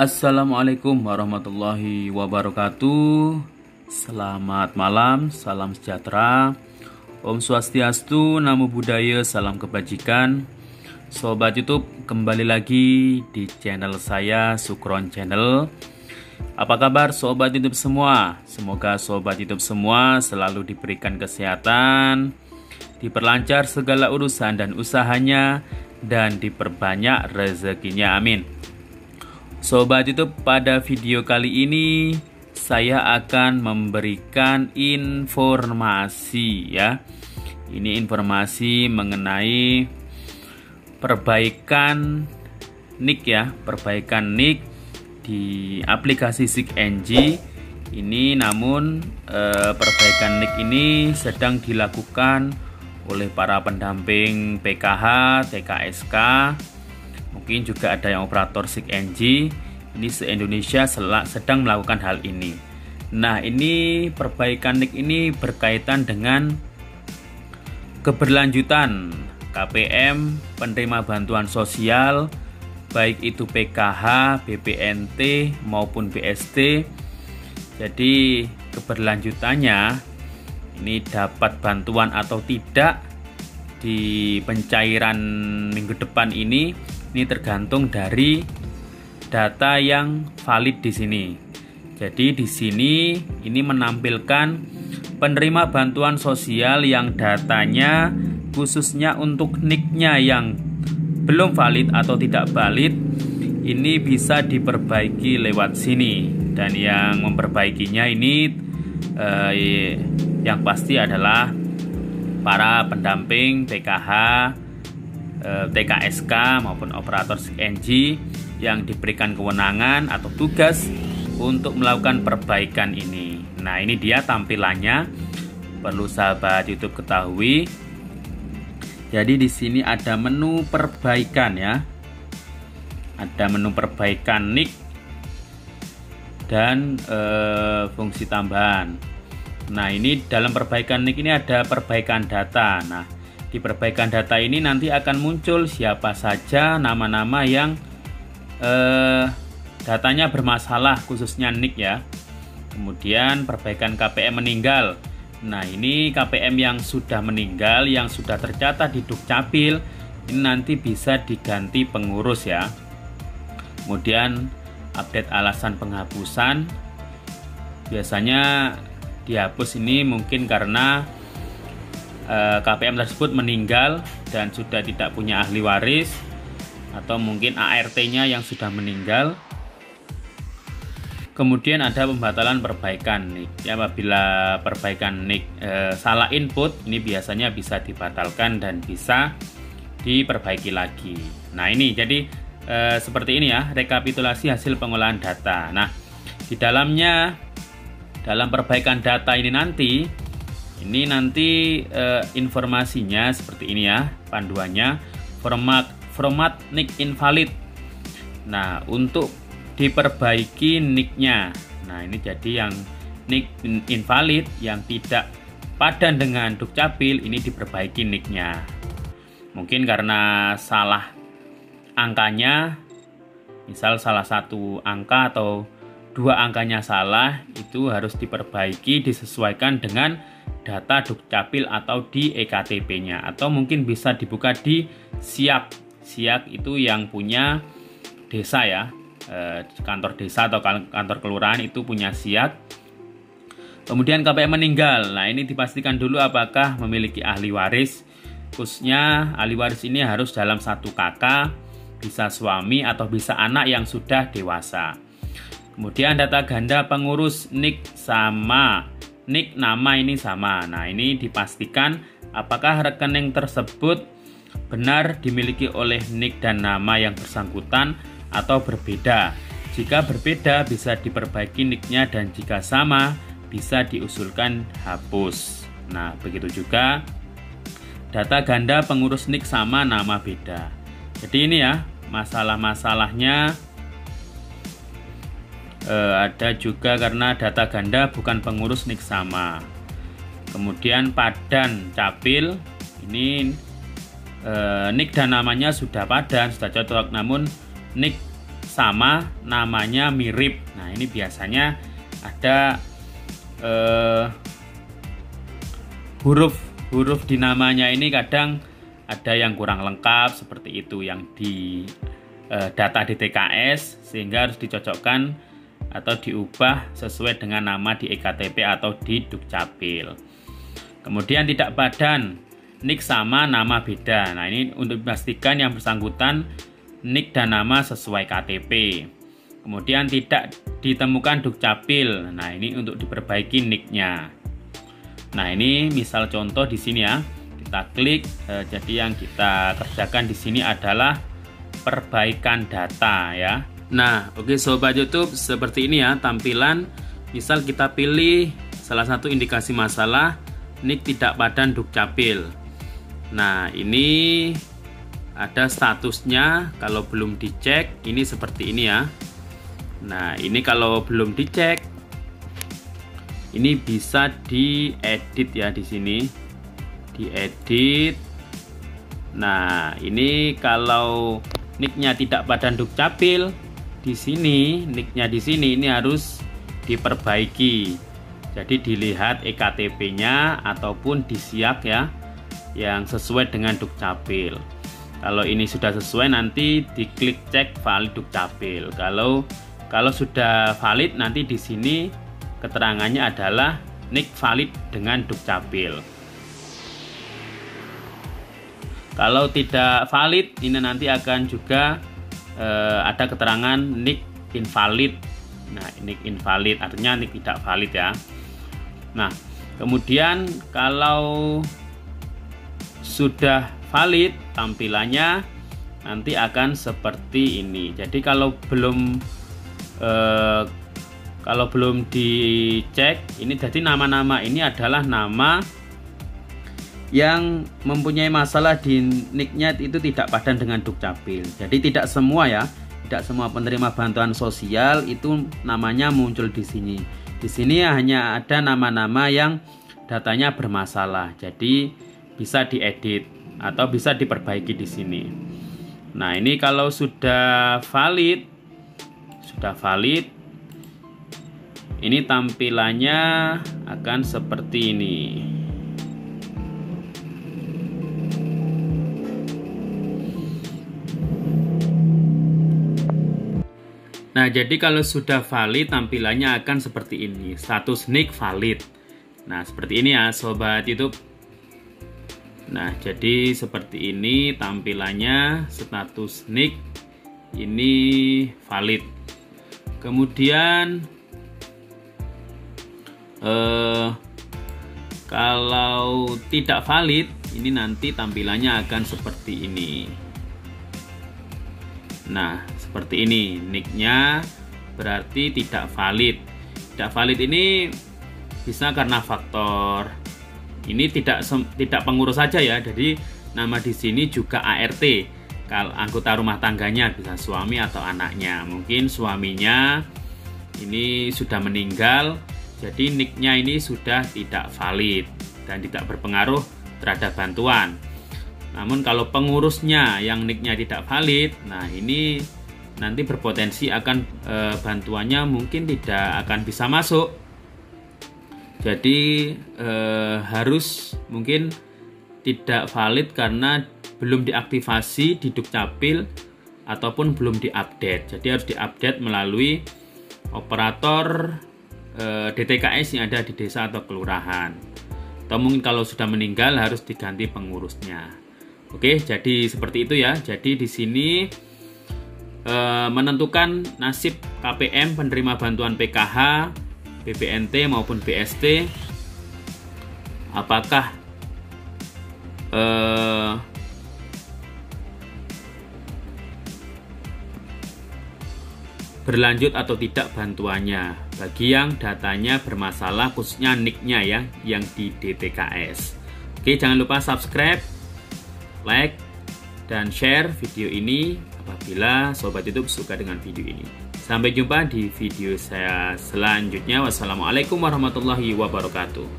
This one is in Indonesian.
Assalamualaikum warahmatullahi wabarakatuh. Selamat malam, salam sejahtera. Om Swastiastu, Namo Buddhaya, salam kebajikan. Sobat YouTube, kembali lagi di channel saya, Sukron Channel. Apa kabar sobat YouTube semua? Semoga sobat YouTube semua selalu diberikan kesehatan, diperlancar segala urusan dan usahanya, dan diperbanyak rezekinya, amin. Sobat YouTube, pada video kali ini saya akan memberikan informasi ya. Ini informasi mengenai perbaikan nick ya, perbaikan nick di aplikasi SeekNG. Ini namun perbaikan nick ini sedang dilakukan oleh para pendamping PKH, TKSK. Mungkin juga ada yang operator SeekNG. Ini se-Indonesia sedang melakukan hal ini. Nah, ini perbaikan nick ini berkaitan dengan keberlanjutan KPM penerima bantuan sosial, baik itu PKH, BPNT maupun BST. Jadi keberlanjutannya ini dapat bantuan atau tidak di pencairan minggu depan ini tergantung dari data yang valid di sini. Jadi di sini ini menampilkan penerima bantuan sosial yang datanya khususnya untuk nicknya yang belum valid atau tidak valid, ini bisa diperbaiki lewat sini. Dan yang memperbaikinya ini yang pasti adalah para pendamping PKH, TKSK maupun operator SeekNG yang diberikan kewenangan atau tugas untuk melakukan perbaikan ini. Nah, ini dia tampilannya, perlu sahabat YouTube ketahui. Jadi di sini ada menu perbaikan ya, ada menu perbaikan nick dan fungsi tambahan. Nah, ini dalam perbaikan nick ini ada perbaikan data. Nah, di perbaikan data ini nanti akan muncul siapa saja nama-nama yang datanya bermasalah, khususnya nick ya. Kemudian perbaikan KPM meninggal. Nah, ini KPM yang sudah meninggal, yang sudah tercatat di Dukcapil, ini nanti bisa diganti pengurus ya. Kemudian update alasan penghapusan. Biasanya dihapus ini mungkin karena KPM tersebut meninggal dan sudah tidak punya ahli waris, atau mungkin ART-nya yang sudah meninggal. Kemudian ada pembatalan perbaikan nick ya, apabila perbaikan nick salah input, ini biasanya bisa dibatalkan dan bisa diperbaiki lagi. Nah, ini jadi seperti ini ya, rekapitulasi hasil pengolahan data. Nah, di dalamnya, dalam perbaikan data ini nanti informasinya seperti ini ya, panduannya, format nick invalid. Nah, untuk diperbaiki nicknya, nah ini jadi yang nick invalid yang tidak padan dengan Dukcapil, ini diperbaiki nicknya. Mungkin karena salah angkanya, misal salah satu angka atau dua angkanya salah, itu harus diperbaiki, disesuaikan dengan data Dukcapil atau di EKTP-nya, atau mungkin bisa dibuka di SIAK. SIAK itu yang punya desa ya, kantor desa atau kantor kelurahan itu punya SIAK. Kemudian KPM meninggal. Nah, ini dipastikan dulu apakah memiliki ahli waris. Khususnya ahli waris ini harus dalam satu kakak, bisa suami atau bisa anak yang sudah dewasa. Kemudian data ganda pengurus nick sama, nick nama ini sama. Nah, ini dipastikan apakah rekening tersebut benar dimiliki oleh nick dan nama yang bersangkutan atau berbeda. Jika berbeda bisa diperbaiki nicknya, dan jika sama bisa diusulkan hapus. Nah, begitu juga data ganda pengurus nick sama nama beda. Jadi ini ya masalah-masalahnya. Ada juga karena data ganda bukan pengurus nick sama. Kemudian padan capil, ini nick dan namanya sudah padan, sudah cocok, namun nick sama, namanya mirip. Nah, ini biasanya ada huruf di namanya ini kadang ada yang kurang lengkap seperti itu yang di data di TKS, sehingga harus dicocokkan atau diubah sesuai dengan nama di EKTP atau di Dukcapil. Kemudian tidak padan, NIK sama nama beda. Nah, ini untuk memastikan yang bersangkutan NIK dan nama sesuai KTP. Kemudian tidak ditemukan Dukcapil. Nah, ini untuk diperbaiki NIK-nya. Nah, ini misal contoh di sini ya. Kita klik. Jadi yang kita kerjakan di sini adalah perbaikan data ya. Nah, oke sobat YouTube, seperti ini ya tampilan. Misal kita pilih salah satu indikasi masalah NIK tidak padan Dukcapil. Nah, ini ada statusnya. Kalau belum dicek, ini seperti ini ya. Nah, ini kalau belum dicek, ini bisa diedit ya di sini. Diedit. Nah, ini kalau NIK-nya tidak padan Dukcapil, di sini NIK-nya di sini ini harus diperbaiki. Jadi dilihat EKTP-nya ataupun disiak ya, yang sesuai dengan Dukcapil. Kalau ini sudah sesuai, nanti diklik cek valid Dukcapil. Kalau sudah valid, nanti di sini keterangannya adalah NIK valid dengan Dukcapil. Kalau tidak valid, ini nanti akan juga ada keterangan NIK invalid. Nah, NIK invalid artinya NIK tidak valid ya. Nah, kemudian kalau sudah valid, tampilannya nanti akan seperti ini. Jadi kalau belum dicek, ini jadi nama-nama ini adalah nama yang mempunyai masalah di NIK-nya itu tidak padan dengan Dukcapil. Jadi tidak semua ya, tidak semua penerima bantuan sosial itu namanya muncul di sini. Di sini hanya ada nama-nama yang datanya bermasalah. Jadi bisa diedit atau bisa diperbaiki di sini. Nah, ini kalau sudah valid, ini tampilannya akan seperti ini. Nah, jadi kalau sudah valid, tampilannya akan seperti ini. Status NIK valid. Nah, seperti ini ya sobat YouTube. Nah, jadi seperti ini tampilannya, status NIK ini valid. Kemudian kalau tidak valid, ini nanti tampilannya akan seperti ini. Nah, seperti ini, NIK-nya berarti tidak valid. Tidak valid ini bisa karena faktor ini tidak pengurus saja ya. Jadi nama di sini juga ART. Kalau anggota rumah tangganya bisa suami atau anaknya. Mungkin suaminya ini sudah meninggal, jadi NIK-nya ini sudah tidak valid dan tidak berpengaruh terhadap bantuan. Namun kalau pengurusnya yang NIK-nya tidak valid, nah ini nanti berpotensi akan bantuannya mungkin tidak akan bisa masuk. Jadi harus mungkin tidak valid karena belum diaktifasi di Dukcapil ataupun belum diupdate. Jadi harus diupdate melalui operator DTKS yang ada di desa atau kelurahan. Atau mungkin kalau sudah meninggal harus diganti pengurusnya. Oke, jadi seperti itu ya. Jadi di sini menentukan nasib KPM penerima bantuan PKH, BPNT maupun BST, apakah berlanjut atau tidak bantuannya bagi yang datanya bermasalah, khususnya NIK-nya ya yang di DTKS. Oke, jangan lupa subscribe, like, dan share video ini apabila sobat YouTube suka dengan video ini. Sampai jumpa di video saya selanjutnya. Wassalamualaikum warahmatullahi wabarakatuh.